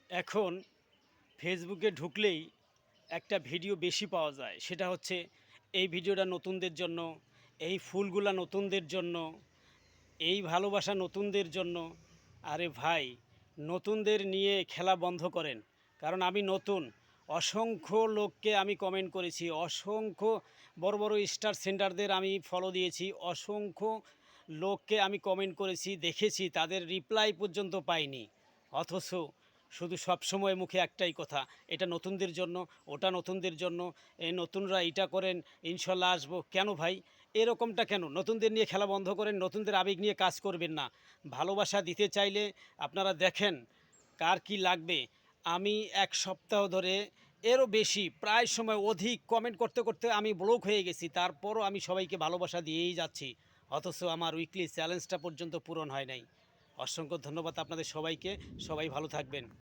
এখন ফেসবুকে ঢুকলেই একটা ভিডিও বেশি পাওয়া যায়। সেটা হচ্ছে এই ভিডিওটা নতুনদের জন্য, এই ফুলগুলা নতুনদের জন্য, এই ভালোবাসা নতুনদের জন্য। আরে ভাই, নতুনদের নিয়ে খেলা বন্ধ করেন। কারণ আমি নতুন। অসংখ্য লোককে আমি কমেন্ট করেছি, অসংখ্য বড় বড় স্টার সেন্টারদের আমি ফলো দিয়েছি, অসংখ্য লোককে আমি কমেন্ট করেছি, দেখেছি, তাদের রিপ্লাই পর্যন্ত পাইনি। অথচ শুধু সবসময় মুখে একটাই কথা, এটা নতুনদের জন্য, ওটা নতুনদের জন্য, এই নতুনরা এইটা করেন, ইনশাল্লাহ আসবো। কেন ভাই এরকমটা কেন? নতুনদের নিয়ে খেলা বন্ধ করেন, নতুনদের আবেগ নিয়ে কাজ করবেন না। ভালোবাসা দিতে চাইলে আপনারা দেখেন কার কি লাগবে। আমি এক সপ্তাহ ধরে, এরও বেশি, প্রায় সময় অধিক কমেন্ট করতে করতে আমি ব্লক হয়ে গেছি। তারপরও আমি সবাইকে ভালোবাসা দিয়েই যাচ্ছি। অথচ আমার উইকলি চ্যালেঞ্জটা পর্যন্ত পূরণ হয় নাই। অসংখ্য ধন্যবাদ আপনাদের সবাইকে। সবাই ভালো থাকবেন।